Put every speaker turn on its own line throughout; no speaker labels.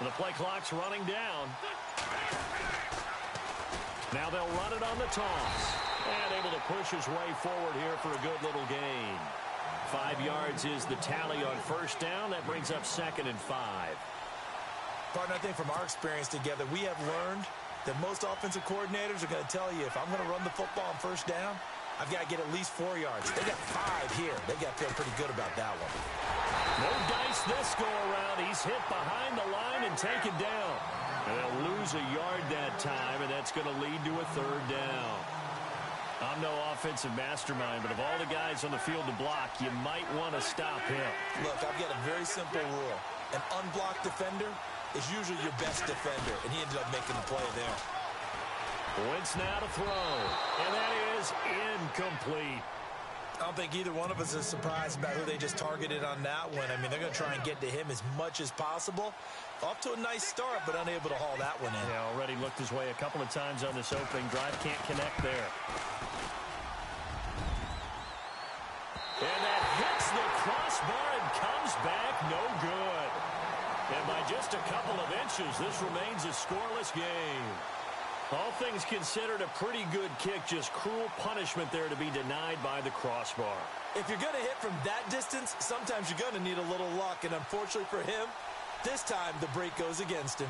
The play clock's running down. Now they'll run it on the toss. And able to push his way forward here for a good little gain. 5 yards is the tally on first down. That brings up 2nd and 5.
Partner, I think from our experience together, we have learned that most offensive coordinators are going to tell you, if I'm going to run the football on first down, I've got to get at least 4 yards. They got 5 here. They got to feel pretty good about that one.
No dice this go-around. He's hit behind the line and taken down. And they'll lose a yard that time, and that's going to lead to a 3rd down. I'm no offensive mastermind, but of all the guys on the field to block, you might want to stop him.
Look, I've got a very simple rule. An unblocked defender is usually your best defender, and he ended up making the play there.
Wentz now to throw, and that is incomplete.
I don't think either one of us is surprised about who they just targeted on that one. I mean, they're going to try and get to him as much as possible. Off to a nice start, but unable to haul that one in.
Yeah, already looked his way a couple of times on this opening drive. Can't connect there. And that hits the crossbar and comes back no good. And by just a couple of inches, this remains a scoreless game. All things considered, a pretty good kick. Just cruel punishment there to be denied by the crossbar.
If you're going to hit from that distance, sometimes you're going to need a little luck. And unfortunately for him, this time the break goes against him.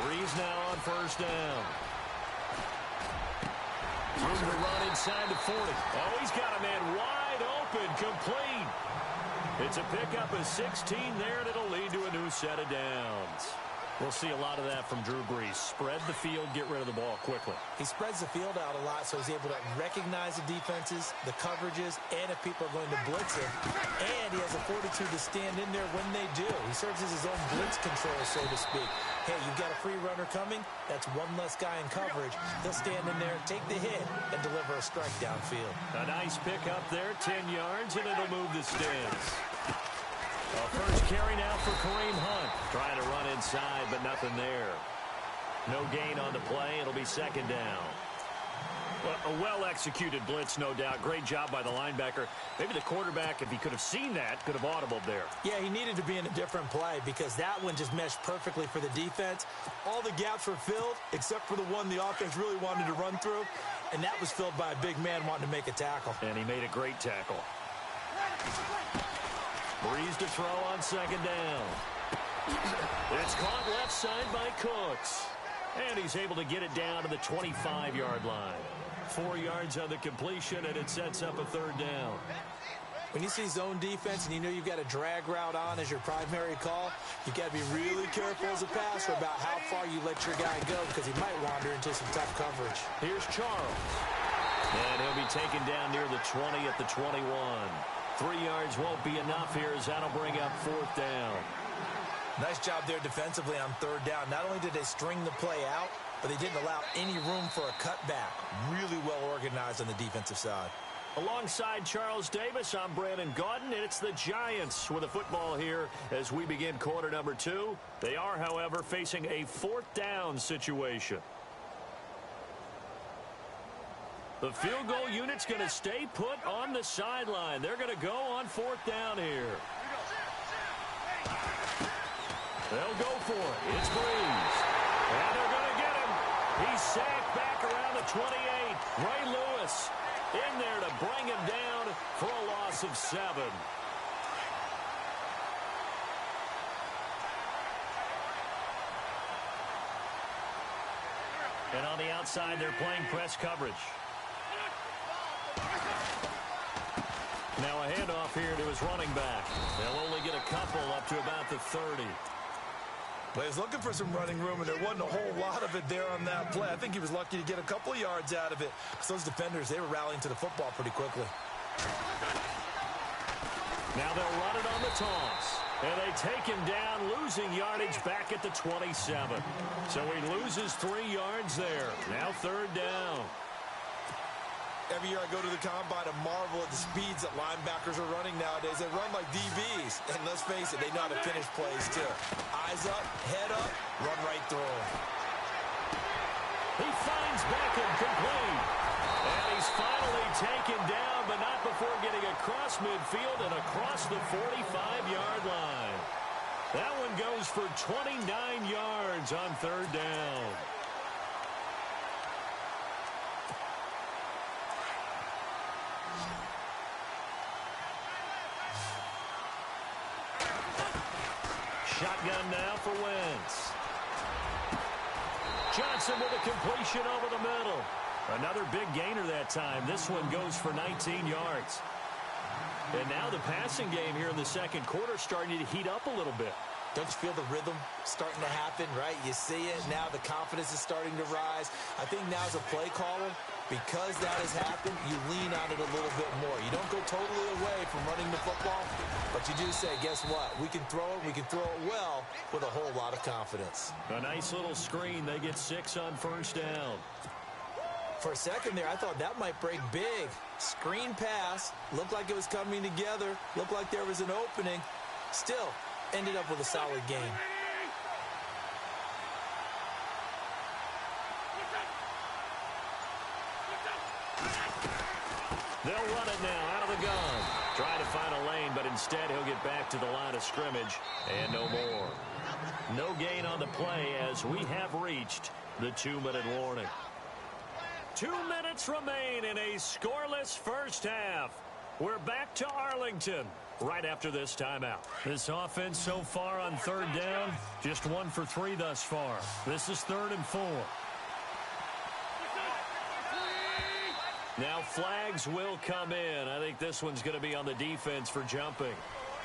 Breeze now on first down. Room to run inside the 40. Oh, he's got a man wide open, complete. It's a pickup of 16 there, and it'll lead to a new set of downs. We'll see a lot of that from Drew Brees. Spread the field, get rid of the ball quickly.
He spreads the field out a lot, so he's able to recognize the defenses, the coverages, and if people are going to blitz him. And he has the fortitude to stand in there when they do. He serves as his own blitz control, so to speak. Hey, you've got a free runner coming. That's one less guy in coverage. He'll stand in there, take the hit, and deliver a strike downfield.
A nice pick up there, 10 yards, and it'll move the stands. First carry now for Kareem Hunt. Trying to run inside, but nothing there. No gain on the play. It'll be 2nd down. Well, a well-executed blitz, no doubt. Great job by the linebacker. Maybe the quarterback, if he could have seen that, could have audibled there.
Yeah, he needed to be in a different play because that one just meshed perfectly for the defense. All the gaps were filled except for the one the offense really wanted to run through, and that was filled by a big man wanting to make a tackle.
And he made a great tackle. Breeze to throw on 2nd down. It's caught left side by Cooks. And he's able to get it down to the 25-yard line. 4 yards on the completion, and it sets up a 3rd down.
When you see zone defense and you know you've got a drag route on as your primary call, you've got to be really careful as a passer about how far you let your guy go because he might wander into some tough coverage.
Here's Charles. And he'll be taken down near the 20 at the 21. 3 yards won't be enough here as that'll bring up 4th down.
Nice job there defensively on 3rd down. Not only did they string the play out, but they didn't allow any room for a cutback. Really well organized on the defensive side.
Alongside Charles Davis, I'm Brandon Gaudin, and it's the Giants with the football here as we begin quarter number 2. They are, however, facing a 4th down situation. The field goal unit's going to stay put on the sideline. They're going to go on 4th down here. They'll go for it. It's Breeze. And they're going to get him. He's sacked back around the 28. Ray Lewis in there to bring him down for a loss of 7. And on the outside, they're playing press coverage. Now a handoff here to his running back. They'll only get a couple up to about the 30.
Well, he was looking for some running room, and there wasn't a whole lot of it there on that play. I think he was lucky to get a couple of yards out of it. Because those defenders, they were rallying to the football pretty quickly.
Now they'll run it on the toss. And they take him down, losing yardage back at the 27. So he loses 3 yards there. Now 3rd down.
Every year I go to the combine and marvel at the speeds that linebackers are running nowadays. They run like DBs. And let's face it, they know how to finish plays too. Eyes up, head up, run right through them.
He finds Beckham complete. And he's finally taken down, but not before getting across midfield and across the 45-yard line. That one goes for 29 yards on third down. Shotgun now for Wentz. Johnson with a completion over the middle. Another big gainer that time. This one goes for 19 yards. And now the passing game here in the second quarter starting to heat up a little bit.
Don't you feel the rhythm starting to happen, right? You see it. Now the confidence is starting to rise. I think now as a play caller, because that has happened, you lean on it a little bit more. You don't go totally away from running the football, but you do say, guess what? We can throw it. We can throw it well with a whole lot of confidence.
A nice little screen. They get 6 on first down.
For a second there, I thought that might break big. Screen pass. Looked like it was coming together. Looked like there was an opening. Still ended up with a solid game.
They'll run it now out of the gun. Trying to find a lane, but instead he'll get back to the line of scrimmage and no more. No gain on the play as we have reached the 2-minute warning. 2 minutes remain in a scoreless first half. We're back to Arlington right after this timeout. This offense so far on third down, just 1 for 3 thus far. This is 3rd and 4. Now flags will come in. I think this one's going to be on the defense for jumping.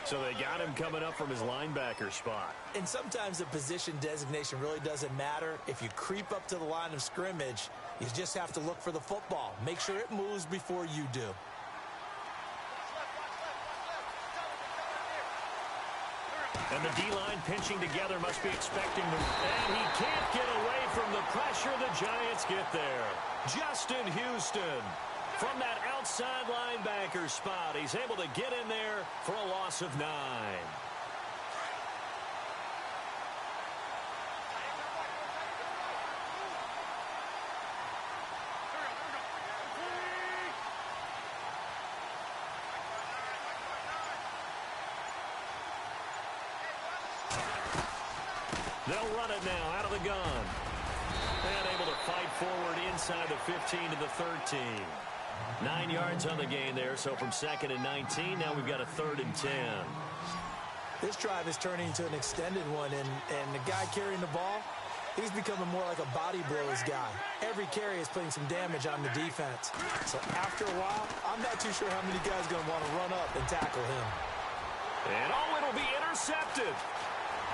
So they got him coming up from his linebacker spot.
And sometimes the position designation really doesn't matter. If you creep up to the line of scrimmage, you just have to look for the football. Make sure it moves before you do.
And the D-line pinching together must be expecting the... And he can't get away from the pressure. The Giants get there. Justin Houston from that outside linebacker spot. He's able to get in there for a loss of 9. They'll run it now out of the gun. And able to fight forward inside the 15 to the 13. 9 yards on the gain there, so from 2nd and 19, now we've got a 3rd and 10.
This drive is turning into an extended one, and the guy carrying the ball, he's becoming more like a body blows guy. Every carry is putting some damage on the defense. So after a while, I'm not too sure how many guys are going to want to run up and tackle him.
And it'll be intercepted.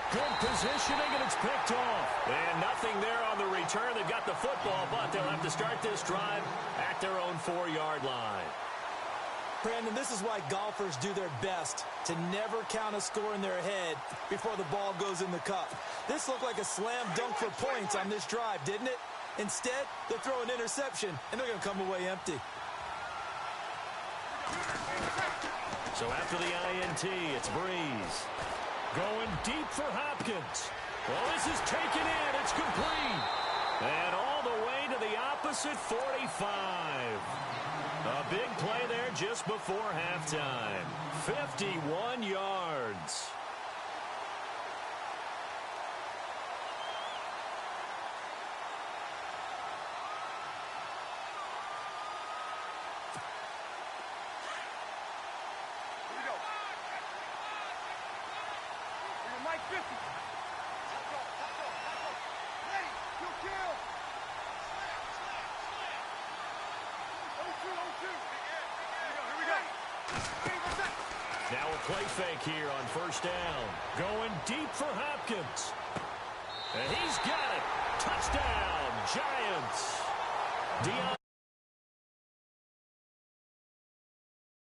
Good positioning, and it's picked off. And nothing there on the return. They've got the football, but they'll have to start this drive at their own 4-yard line.
Brandon, this is why golfers do their best to never count a score in their head before the ball goes in the cup. This looked like a slam dunk for points on this drive, didn't it? Instead, they'll throw an interception, and they're going to come away empty.
So after the INT, it's Breeze. Going deep for Hopkins. Well, this is taken in. It's complete. And all the way to the opposite 45. A big play there just before halftime. 51 yards. Now a play fake here on first down. Going deep for Hopkins. And he's got it. Touchdown, Giants.